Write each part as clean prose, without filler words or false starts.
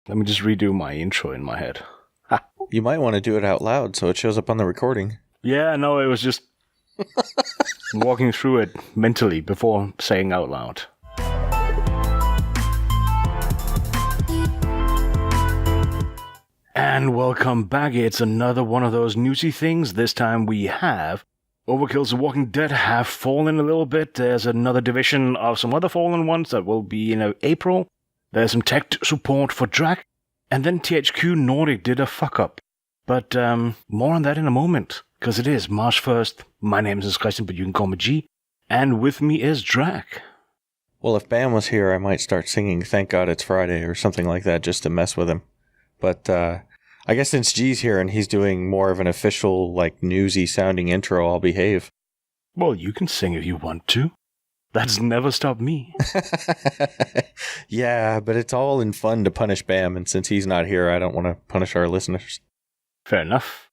Let me just redo my intro in my head. Ha. You might want to do it out loud so it shows up on the recording. Yeah, no, it was just walking through it mentally before saying out loud. And welcome back. It's another one of those newsy things. This time we have Overkill's The Walking Dead have fallen a little bit. There's another division of some other fallen ones that will be in April. There's some tech support for Drac. And then THQNordic did a fuck-up. But more on that in a moment, because it is March 1st. My name is Christian, but you can call me G. And with me is Drac. Well, if Bam was here, I might start singing Thank God It's Friday or something like that just to mess with him. But I guess since G's here and he's doing more of an official, like, newsy-sounding intro, I'll behave. Well, you can sing if you want to. That's never stopped me. Yeah, but it's all in fun to punish Bam, and since he's not here, I don't want to punish our listeners. Fair enough.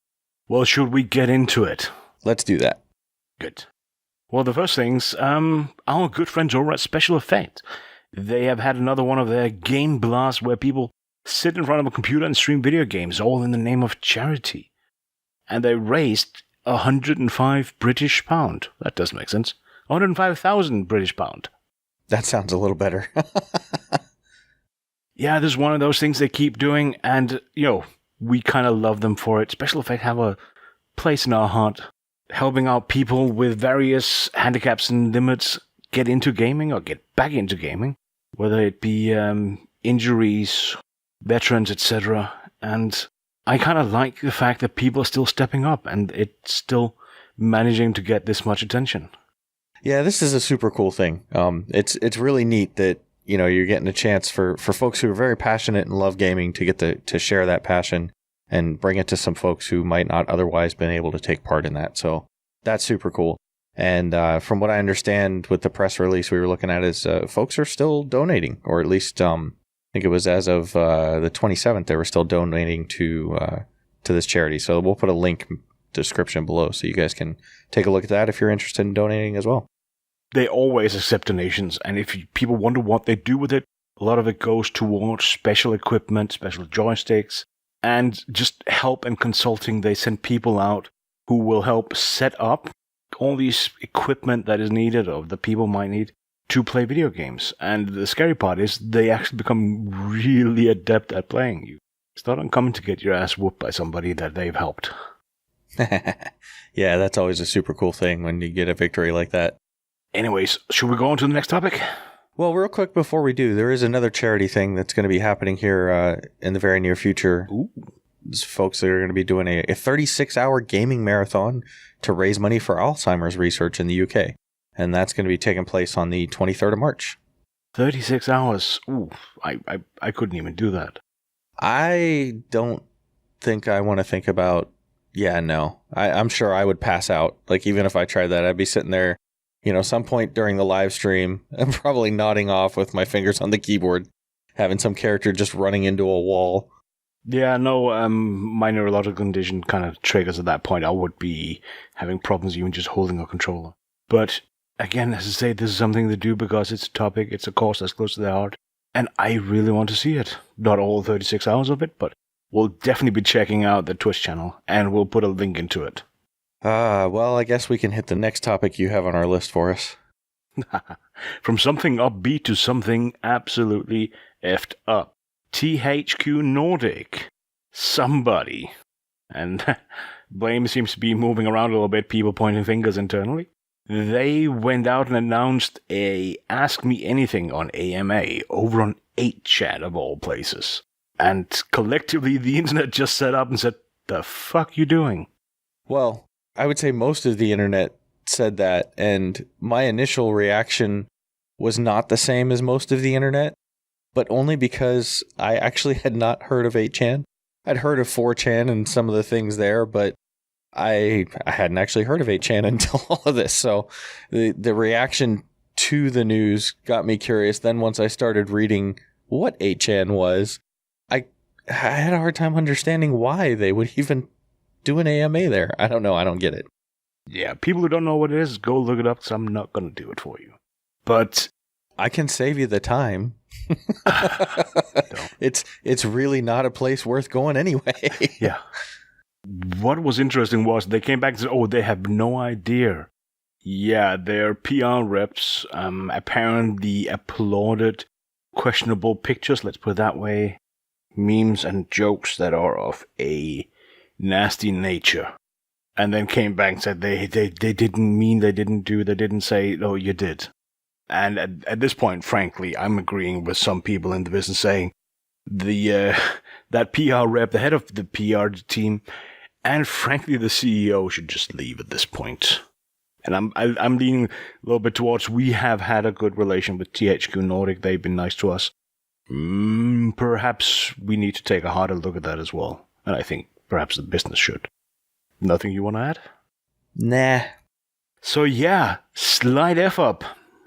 Well, should we get into it? Let's do that. Good. Well, the first things, our good friends over at Special Effect, they have had another one of their game blasts where people sit in front of a computer and stream video games, all in the name of charity. And they raised 105 British pound. That doesn't make sense. 105,000 British pound. That sounds a little better. Yeah, this is one of those things they keep doing, and, we kind of love them for it. Special Effect have a place in our heart, helping out people with various handicaps and limits get into gaming or get back into gaming, whether it be injuries, veterans, etc. And I kind of like the fact that people are still stepping up and it's still managing to get this much attention. Yeah, this is a super cool thing. It's really neat that you're getting a chance for folks who are very passionate and love gaming to get to share that passion and bring it to some folks who might not otherwise been able to take part in that. So that's super cool. And from what I understand with the press release we were looking at is folks are still donating, or at least I think it was as of the 27th they were still donating to this charity. So we'll put a link description below so you guys can take a look at that if you're interested in donating as well. They always accept donations, and if people wonder what they do with it, a lot of it goes towards special equipment, special joysticks, and just help and consulting. They send people out who will help set up all these equipment that is needed or that people might need to play video games. And the scary part is they actually become really adept at playing. It's not uncommon to get your ass whooped by somebody that they've helped. Yeah, that's always a super cool thing when you get a victory like that. Anyways, should we go on to the next topic? Well, real quick before we do, there is another charity thing that's going to be happening here in the very near future. Ooh. There's folks that are going to be doing a 36-hour gaming marathon to raise money for Alzheimer's research in the UK. And that's going to be taking place on the 23rd of March. 36 hours. Ooh, I couldn't even do that. I don't think I want to think about... Yeah, no. I'm sure I would pass out. Like, even if I tried that, I'd be sitting there, some point during the live stream, I'm probably nodding off with my fingers on the keyboard, having some character just running into a wall. Yeah, no, my neurological condition kind of triggers at that point. I would be having problems even just holding a controller. But, again, as I say, this is something they do because it's a topic, it's a cause that's close to their heart, and I really want to see it. Not all 36 hours of it, but we'll definitely be checking out the Twitch channel, and we'll put a link into it. Well, I guess we can hit the next topic you have on our list for us. From something upbeat to something absolutely effed up. THQNordic. Somebody. And blame seems to be moving around a little bit, people pointing fingers internally. They went out and announced a Ask Me Anything on AMA over on 8chan of all places. And collectively, the internet just set up and said, "The fuck you doing?" Well, I would say most of the internet said that, and my initial reaction was not the same as most of the internet, but only because I actually had not heard of 8chan. I'd heard of 4chan and some of the things there, but I hadn't actually heard of 8chan until all of this. So the reaction to the news got me curious. Then once I started reading what 8chan was, I had a hard time understanding why they would even do an AMA there. I don't know. I don't get it. Yeah, people who don't know what it is, go look it up, because I'm not going to do it for you. But I can save you the time. It's really not a place worth going anyway. Yeah. What was interesting was they came back and said, oh, they have no idea. Yeah, their PR reps apparently applauded questionable pictures, let's put it that way, memes and jokes that are of a nasty nature. And then came back and said they didn't mean, they didn't say, oh, you did. And at this point, frankly, I'm agreeing with some people in the business saying that PR rep, the head of the PR team, and frankly, the CEO should just leave at this point. And I'm leaning a little bit towards we have had a good relation with THQNordic. They've been nice to us. Perhaps we need to take a harder look at that as well. And I think perhaps the business should. Nothing you want to add? Nah. So yeah, slight F up.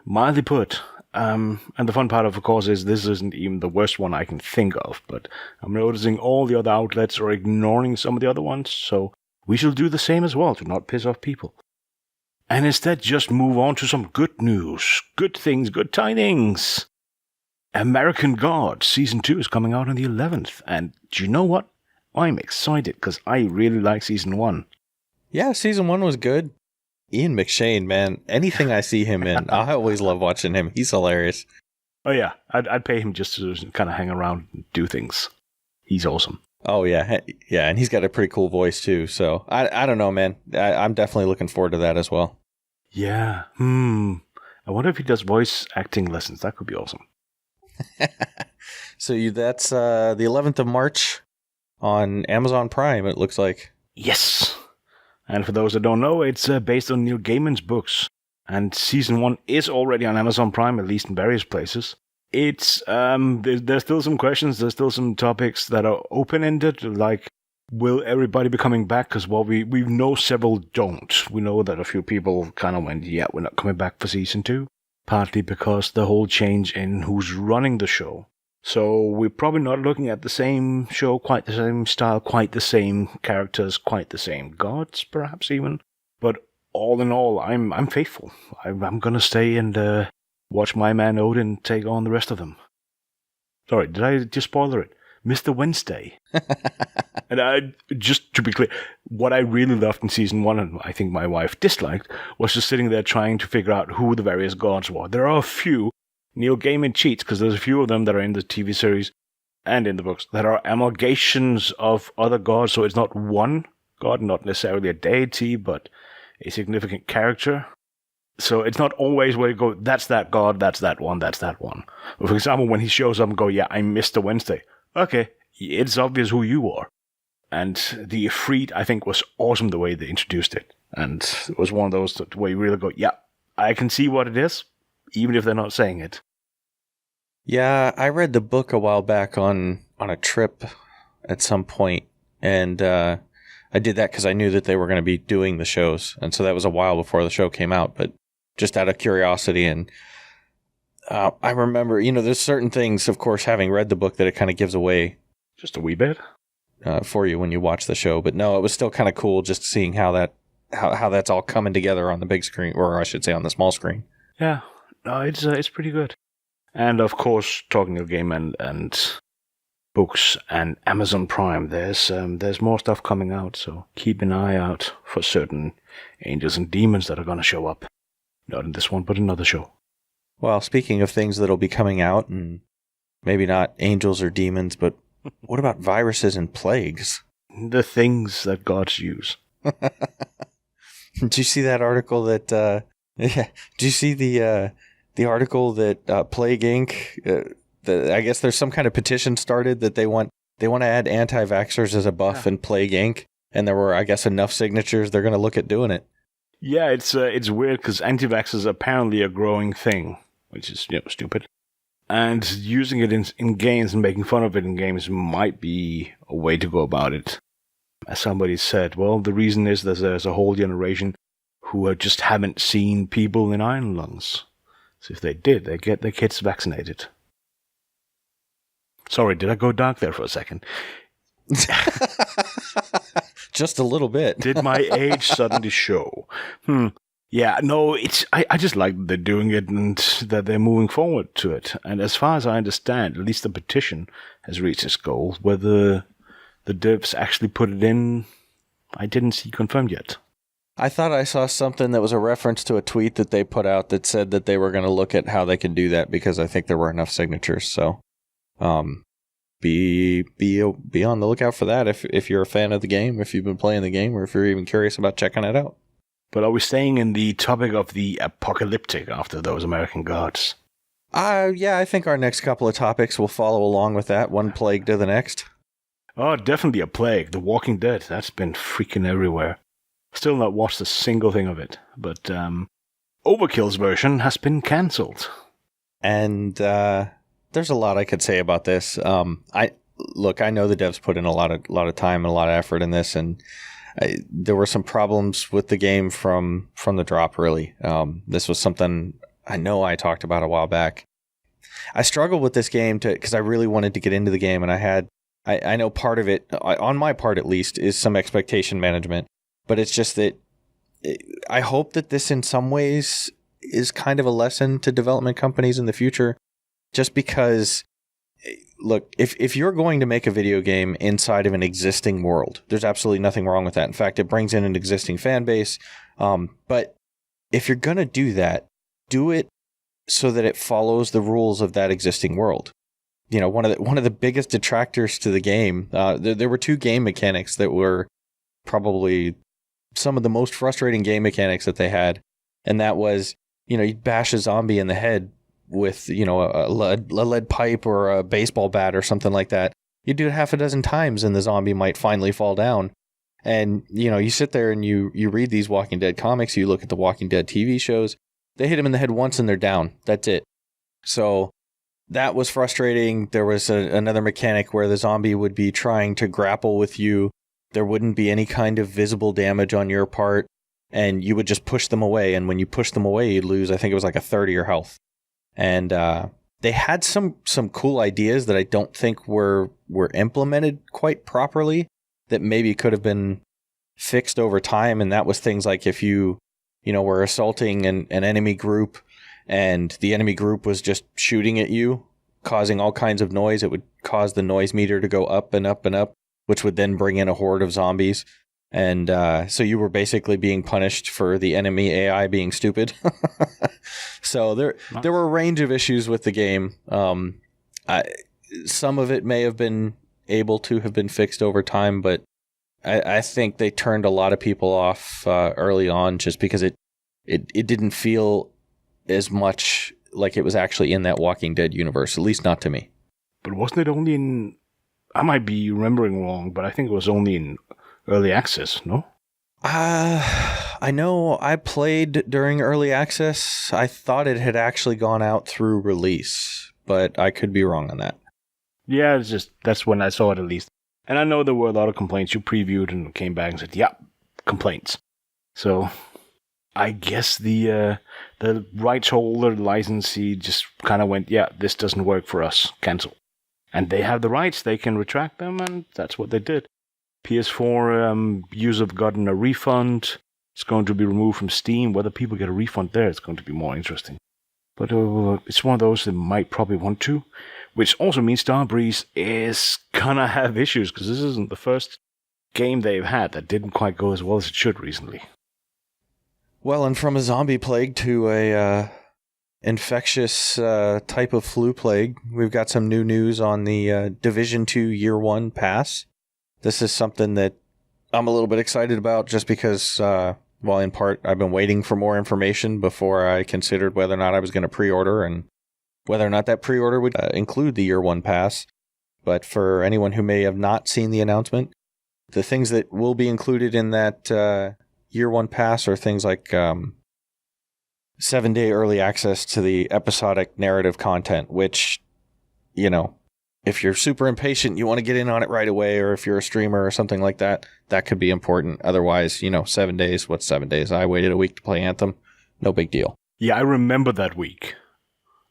Mildly put. And the fun part, of course, is this isn't even the worst one I can think of, but I'm noticing all the other outlets are ignoring some of the other ones, so we shall do the same as well to not piss off people. And instead just move on to some good news. Good things, good tidings. American God Season 2 is coming out on the 11th, and do you know what? I'm excited, because I really like Season 1. Yeah, Season 1 was good. Ian McShane, man, anything I see him in, I always love watching him. He's hilarious. Oh yeah, I'd pay him just to kind of hang around and do things. He's awesome. Oh yeah, yeah, and he's got a pretty cool voice too. So I don't know, man. I'm definitely looking forward to that as well. Yeah. I wonder if he does voice acting lessons. That could be awesome. So that's the 11th of March on Amazon Prime. It looks like. Yes. And for those that don't know, it's based on Neil Gaiman's books. And Season 1 is already on Amazon Prime, at least in various places. It's, there's still some questions, there's still some topics that are open-ended, like, will everybody be coming back? Because, well, we know several don't. We know that a few people kind of went, yeah, we're not coming back for Season 2. Partly because the whole change in who's running the show. So we're probably not looking at the same show, quite the same style, quite the same characters, quite the same gods, perhaps even. But all in all, I'm faithful. I'm gonna stay and watch my man Odin take on the rest of them. Sorry, did I just spoiler it? Mr. Wednesday. And just to be clear, what I really loved in Season 1, and I think my wife disliked, was just sitting there trying to figure out who the various gods were. There are a few. Neil Gaiman cheats, because there's a few of them that are in the TV series and in the books that are amalgamations of other gods, so it's not one god, not necessarily a deity, but a significant character. So it's not always where you go, that's that god, that's that one, that's that one. For example, when he shows up and go, yeah, I'm Mr. Wednesday. Okay, it's obvious who you are. And the Ifrit, I think, was awesome the way they introduced it. And it was one of those where you really go, yeah, I can see what it is, even if they're not saying it. Yeah, I read the book a while back on a trip at some point, and I did that because I knew that they were going to be doing the shows, and so that was a while before the show came out, but just out of curiosity, and I remember, there's certain things, of course, having read the book that it kind of gives away. Just a wee bit? For you when you watch the show, but no, it was still kind of cool just seeing how that's all coming together on the big screen, or I should say on the small screen. Yeah, no, it's pretty good. And of course, talking of game and books and Amazon Prime, there's more stuff coming out, so keep an eye out for certain angels and demons that are going to show up. Not in this one, but another show. Well, speaking of things that'll be coming out, and maybe not angels or demons, but what about viruses and plagues? The things that gods use. Did you see that article that... yeah, did you see the article that Plague Inc. I guess there's some kind of petition started that they want to add Anti Vaxxers as a buff in Plague Inc. And there were, I guess, enough signatures. They're going to look at doing it. Yeah, it's weird because Anti Vaxxers is apparently a growing thing, which is stupid. And using it in games and making fun of it in games might be a way to go about it. As somebody said, well, the reason is there's a whole generation who just haven't seen people in iron lungs. So if they did, they get their kids vaccinated. Sorry, did I go dark there for a second? Just a little bit. Did my age suddenly show? Yeah, no, I just like that they're doing it and that they're moving forward to it. And as far as I understand, at least the petition has reached its goal. Whether the devs actually put it in, I didn't see confirmed yet. I thought I saw something that was a reference to a tweet that they put out that said that they were going to look at how they could do that because I think there were enough signatures. So, be on the lookout for that if you're a fan of the game, if you've been playing the game, or if you're even curious about checking it out. But are we staying in the topic of the apocalyptic after those American gods? Yeah, I think our next couple of topics will follow along with that, one plague to the next. Oh, definitely a plague. The Walking Dead, that's been freaking everywhere. Still not watched a single thing of it, but Overkill's version has been cancelled. And there's a lot I could say about this. I know the devs put in a lot of time and a lot of effort in this, and there were some problems with the game from the drop, really. This was something I know I talked about a while back. I struggled with this game because I really wanted to get into the game, and I know part of it, on my part at least, is some expectation management. But it's just that I hope that this in some ways is kind of a lesson to development companies in the future, just because, look, if you're going to make a video game inside of an existing world, there's absolutely nothing wrong with that. In fact, it brings in an existing fan base. But if you're going to do that, do it so that it follows the rules of that existing world. You know, one of the biggest detractors to the game, there were two game mechanics that were probably some of the most frustrating game mechanics that they had. And that was, you'd bash a zombie in the head with, a lead pipe or a baseball bat or something like that. You do it half a dozen times and the zombie might finally fall down. And, you sit there and you read these Walking Dead comics, you look at the Walking Dead TV shows, they hit them in the head once and they're down. That's it. So that was frustrating. There was another mechanic where the zombie would be trying to grapple with you. There wouldn't be any kind of visible damage on your part, and you would just push them away. And when you push them away, you'd lose, I think it was like a third of your health. And they had some cool ideas that I don't think were implemented quite properly that maybe could have been fixed over time. And that was things like if you were assaulting an enemy group and the enemy group was just shooting at you, causing all kinds of noise, it would cause the noise meter to go up and up and up, which would then bring in a horde of zombies. And so you were basically being punished for the enemy AI being stupid. So there were a range of issues with the game. Some of it may have been able to have been fixed over time, but I think they turned a lot of people off early on just because it didn't feel as much like it was actually in that Walking Dead universe, at least not to me. But wasn't it only in... I might be remembering wrong, but I think it was only in early access, no? I know I played during early access. I thought it had actually gone out through release, but I could be wrong on that. Yeah, it's just that's when I saw it at least. And I know there were a lot of complaints. You previewed and came back and said, yeah, complaints. So I guess the rights holder, licensee just kind of went, yeah, this doesn't work for us, cancel. And they have the rights, they can retract them, and that's what they did. PS4 users have gotten a refund. It's going to be removed from Steam. Whether people get a refund there, it's going to be more interesting. But it's one of those that might probably want to, which also means Starbreeze is gonna have issues, because this isn't the first game they've had that didn't quite go as well as it should recently. Well, and from a zombie plague to a infectious type of flu plague, we've got some new news on the Division 2 Year 1 pass. This is something that I'm a little bit excited about just because, well, in part, I've been waiting for more information before I considered whether or not I was going to pre-order and whether or not that pre-order would include the Year 1 pass. But for anyone who may have not seen the announcement, the things that will be included in that Year 1 pass are things like 7-day early access to the episodic narrative content, which, if you're super impatient, you want to get in on it right away, or if you're a streamer or something like that, that could be important. Otherwise, 7 days. What's 7 days? I waited a week to play Anthem. No big deal. Yeah, I remember that week.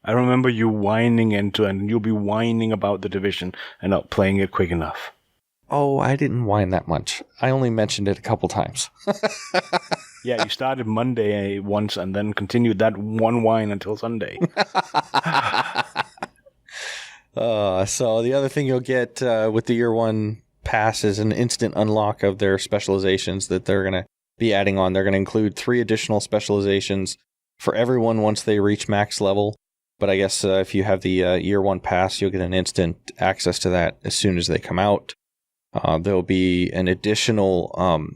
I remember you whining into it, and you'll be whining about the Division and not playing it quick enough. Oh, I didn't whine that much. I only mentioned it a couple times. Yeah, you started Monday once and then continued that one wine until Sunday. So the other thing you'll get with the year one pass is an instant unlock of their specializations that they're going to be adding on. They're going to include 3 additional specializations for everyone once they reach max level. But I guess if you have the year one pass, you'll get an instant access to that as soon as they come out. There'll be an additional...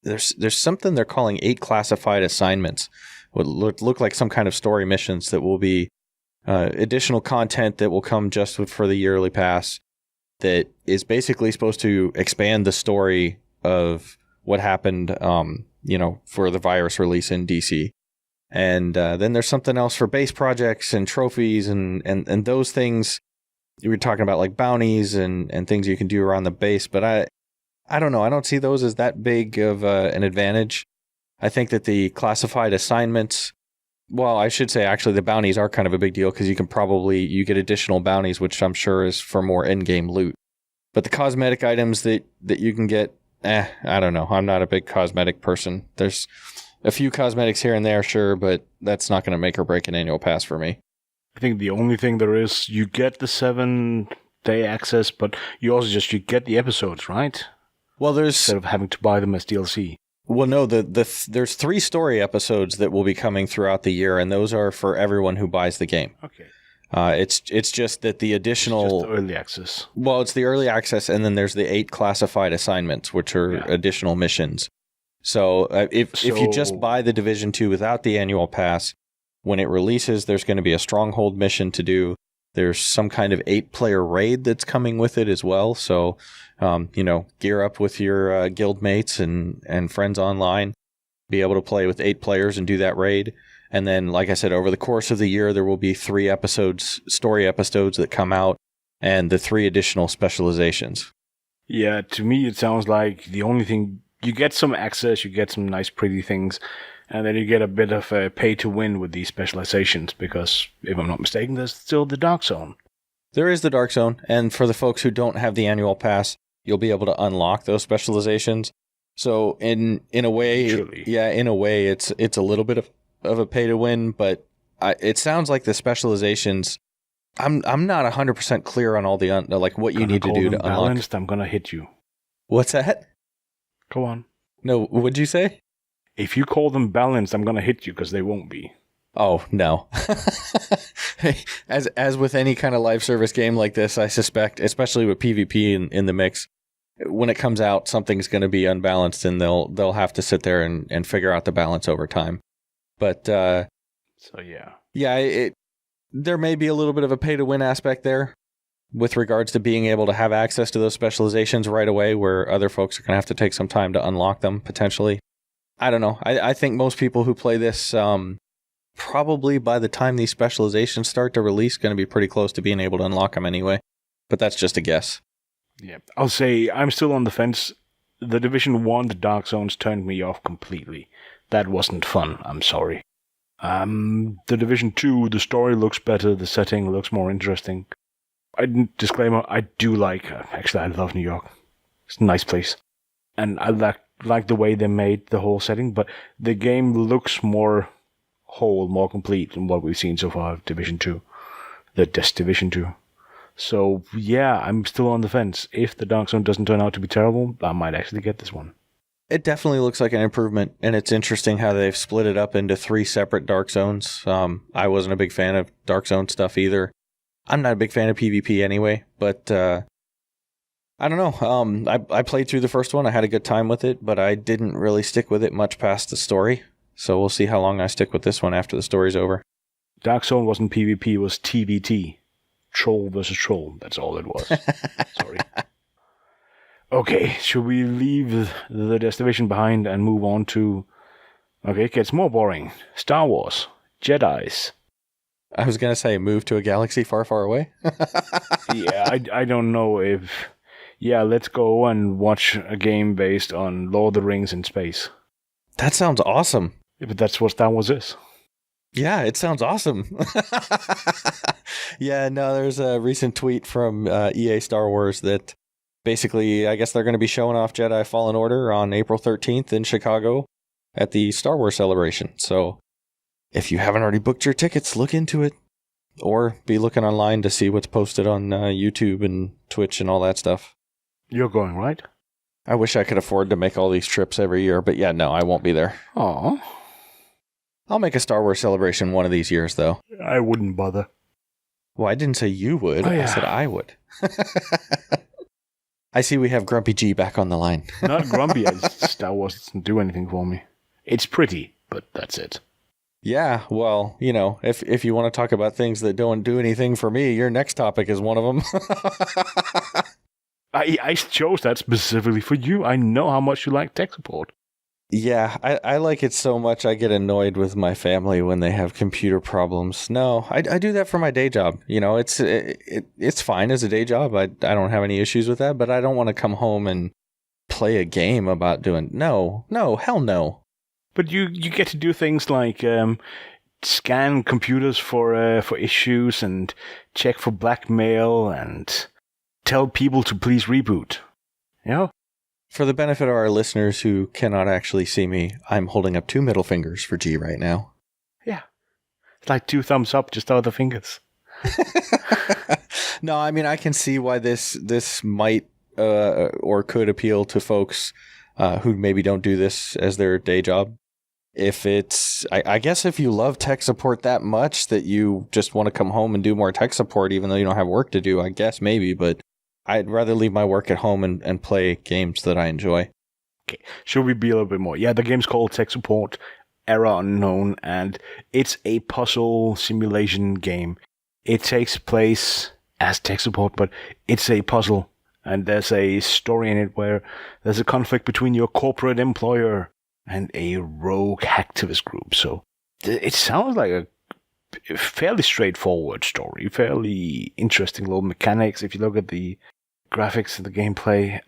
There's something they're calling 8 classified assignments. Would look like some kind of story missions that will be additional content that will come just for the yearly pass that is basically supposed to expand the story of what happened, for the virus release in DC. And then there's something else for base projects and trophies and those things. You were talking about like bounties and things you can do around the base, but I don't know. I don't see those as that big of an advantage. I think that the classified assignments, well, I should say actually the bounties are kind of a big deal because you get additional bounties, which I'm sure is for more in-game loot. But the cosmetic items that you can get, I don't know. I'm not a big cosmetic person. There's a few cosmetics here and there, sure, but that's not going to make or break an annual pass for me. I think the only thing there is, you get the 7-day access, but you get the episodes, right? Well, instead of having to buy them as DLC. Well, no, there's 3 story episodes that will be coming throughout the year, and those are for everyone who buys the game. Okay. It's just that the additional... It's just the early access. Well, it's the early access, and then there's the 8 classified assignments, which are additional missions. So if you just buy the Division 2 without the annual pass, when it releases, there's going to be a stronghold mission to do. There's some kind of 8-player raid that's coming with it as well. So, gear up with your guild mates and friends online. Be able to play with 8 players and do that raid. And then, like I said, over the course of the year, there will be 3 story episodes that come out, and the 3 additional specializations. Yeah, to me, it sounds like the only thing... You get some access, you get some nice, pretty things, and then you get a bit of a pay-to-win with these specializations, because, if I'm not mistaken, there's still the Dark Zone. There is the Dark Zone, and for the folks who don't have the annual pass, you'll be able to unlock those specializations. So, in a way, it's a little bit of a pay-to-win, but it sounds like the specializations... I'm not 100% clear on all the what you need to do to unlock. Balanced, I'm gonna hit you. What's that? Go on. No, what'd you say? If you call them balanced, I'm gonna hit you, because they won't be. Oh, no. As with any kind of live service game like this, I suspect, especially with PvP in the mix, when it comes out, something's going to be unbalanced, and they'll have to sit there and figure out the balance over time. But there may be a little bit of a pay-to-win aspect there with regards to being able to have access to those specializations right away, where other folks are going to have to take some time to unlock them, potentially. I don't know. I think most people who play this, probably by the time these specializations start to release, going to be pretty close to being able to unlock them anyway. But that's just a guess. Yeah, I'll say I'm still on the fence. The Division 1, the Dark Zones, turned me off completely. That wasn't fun, I'm sorry. The Division 2, the story looks better, the setting looks more interesting. Disclaimer, I do actually I love New York. It's a nice place. And I like the way they made the whole setting, but the game looks more whole, more complete than what we've seen so far of Division 2. Division 2. So, yeah, I'm still on the fence. If the Dark Zone doesn't turn out to be terrible, I might actually get this one. It definitely looks like an improvement, and it's interesting how they've split it up into 3 separate Dark Zones. I wasn't a big fan of Dark Zone stuff either. I'm not a big fan of PvP anyway, but I don't know. I played through the first one. I had a good time with it, but I didn't really stick with it much past the story. So we'll see how long I stick with this one after the story's over. Dark Zone wasn't PvP, it was TVT. Troll versus troll. That's all it was. Sorry. Okay, should we leave the Division behind and move on to... Okay, it gets more boring. Star Wars. Jedis. I was going to say, move to a galaxy far, far away. Yeah, I don't know if... Yeah, let's go and watch a game based on Lord of the Rings in space. That sounds awesome. Yeah, but that's what Star Wars is. Yeah, it sounds awesome. Yeah, no, there's a recent tweet from EA Star Wars that basically, I guess they're going to be showing off Jedi Fallen Order on April 13th in Chicago. at the Star Wars celebration. So if you haven't already booked your tickets, look into it. Or be looking online to see what's posted on YouTube and Twitch and all that stuff. You're going, right? I wish I could afford to make all these trips every year, but yeah, no, I won't be there. Aw. I'll make a Star Wars celebration one of these years, though. I wouldn't bother. Well, I didn't say you would. Oh, yeah. I said I would. I see we have Grumpy G back on the line. Not grumpy. Star Wars doesn't do anything for me. It's pretty, but that's it. Yeah, well, you know, if you want to talk about things that don't do anything for me, your next topic is one of them. I chose that specifically for you. I know how much you like TechSupport. Yeah, I like it so much I get annoyed with my family when they have computer problems. No, I do that for my day job. You know, it's fine as a day job. I don't have any issues with that, but I don't want to come home and play a game about doing... No, hell no. But you get to do things like scan computers for issues and check for blackmail and tell people to please reboot. You know? For the benefit of our listeners who cannot actually see me, I'm holding up 2 middle fingers for G right now. Yeah. It's like 2 thumbs up, just other fingers. No, I mean, I can see why this might or could appeal to folks who maybe don't do this as their day job. If it's, I guess if you love tech support that much that you just want to come home and do more tech support, even though you don't have work to do, I guess maybe, but I'd rather leave my work at home and play games that I enjoy. Okay, should we be a little bit more? Yeah, the game's called TechSupport, Era Unknown, and it's a puzzle simulation game. It takes place as TechSupport, but it's a puzzle, and there's a story in it where there's a conflict between your corporate employer and a rogue hacktivist group. So it sounds like a fairly straightforward story, fairly interesting little mechanics. If you look at the graphics and the gameplay,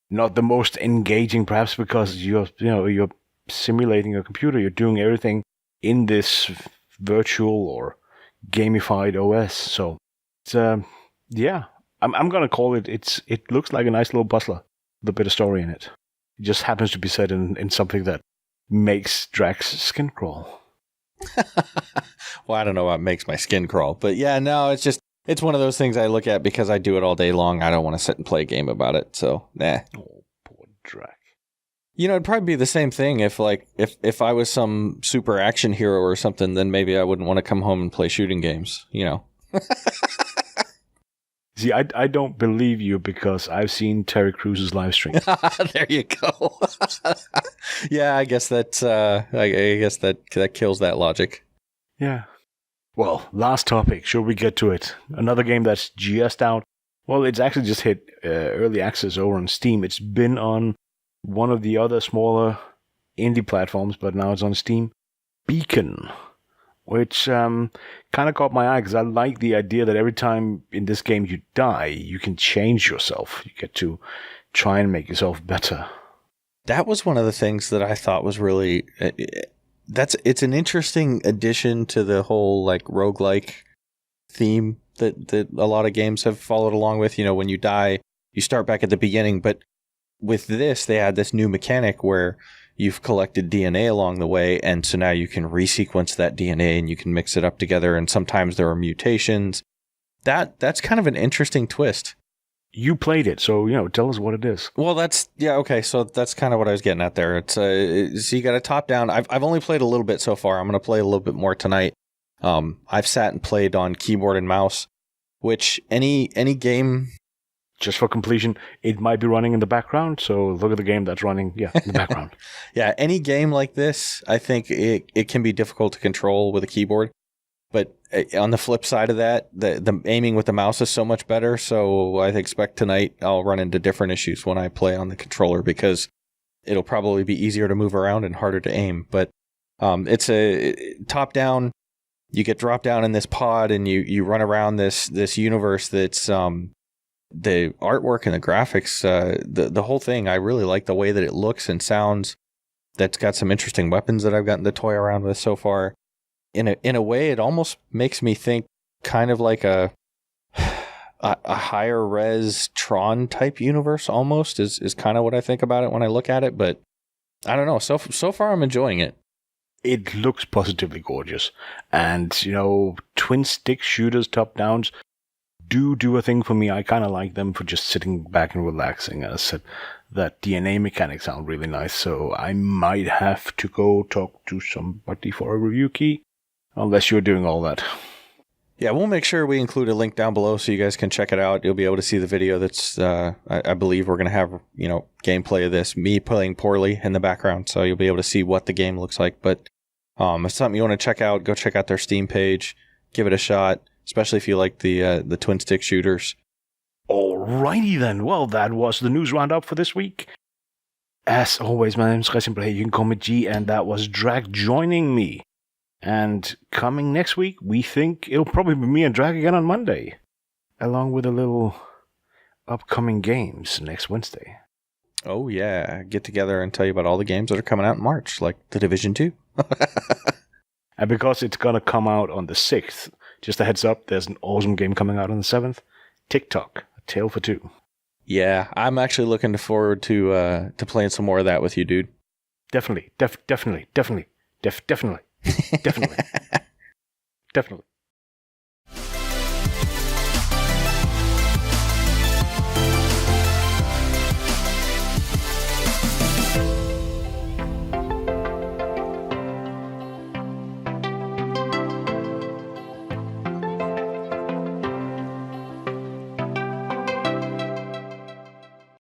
not the most engaging, perhaps because you're simulating a computer. You're doing everything in this virtual or gamified OS. So it's yeah, I'm gonna call it. It looks like a nice little puzzler with a bit of story in it. It just happens to be set in something that makes Drax's skin crawl. Well, I don't know what makes my skin crawl, but yeah, no, it's one of those things I look at because I do it all day long. I don't want to sit and play a game about it, so nah. Oh, poor Drax. You know, it'd probably be the same thing if I was some super action hero or something, then maybe I wouldn't want to come home and play shooting games, you know. See, I don't believe you because I've seen Terry Crews's live stream. There you go. Yeah, I guess that's I guess that kills that logic. Yeah. Well, last topic. Shall we get to it? Another game that's just out. Well, it's actually just hit early access over on Steam. It's been on one of the other smaller indie platforms, but now it's on Steam. Beacon, which kind of caught my eye because I like the idea that every time in this game you die, you can change yourself. You get to try and make yourself better. That was one of the things that I thought was really... It's an interesting addition to the whole like roguelike theme that a lot of games have followed along with. You know, when you die, you start back at the beginning. But with this, they had this new mechanic where you've collected DNA along the way, and so now you can resequence that DNA and you can mix it up together. And sometimes there are mutations. That's kind of an interesting twist. You played it, so, tell us what it is. Well, okay, so that's kind of what I was getting at there. It's so you got a top-down. I've only played a little bit so far. I'm going to play a little bit more tonight. I've sat and played on keyboard and mouse, which any game... Just for completion, it might be running in the background, so look at the game that's running, in the background. Yeah, any game like this, I think it can be difficult to control with a keyboard. But on the flip side of that, the aiming with the mouse is so much better. So I expect tonight I'll run into different issues when I play on the controller because it'll probably be easier to move around and harder to aim. But it's a top down. You get dropped down in this pod and you run around this universe that's the artwork and the graphics, the whole thing. I really like the way that it looks and sounds. That's got some interesting weapons that I've gotten to toy around with so far. In a way, it almost makes me think kind of like a higher res Tron type universe almost is kind of what I think about it when I look at it. But I don't know. So far, I'm enjoying it. It looks positively gorgeous. And, twin stick shooters, top downs, do a thing for me. I kind of like them for just sitting back and relaxing. As I said, that DNA mechanics sound really nice, so I might have to go talk to somebody for a review key, unless you're doing all that. Yeah, we'll make sure we include a link down below so you guys can check it out. You'll be able to see the video that's, I believe we're going to have, gameplay of this, me playing poorly in the background, so you'll be able to see what the game looks like. But if it's something you want to check out, go check out their Steam page, give it a shot, especially if you like the twin stick shooters. Alrighty then, well, that was the news roundup for this week. As always, my name is Christian Play, you can call me G, and that was Drag joining me. And coming next week, we think it'll probably be me and Drag again on Monday, along with a little upcoming games next Wednesday. Oh yeah, get together and tell you about all the games that are coming out in March, like The Division 2. And because it's going to come out on the 6th, just a heads up, there's an awesome game coming out on the 7th, TikTok, A Tale for Two. Yeah, I'm actually looking forward to playing some more of that with you, dude. Definitely. Definitely.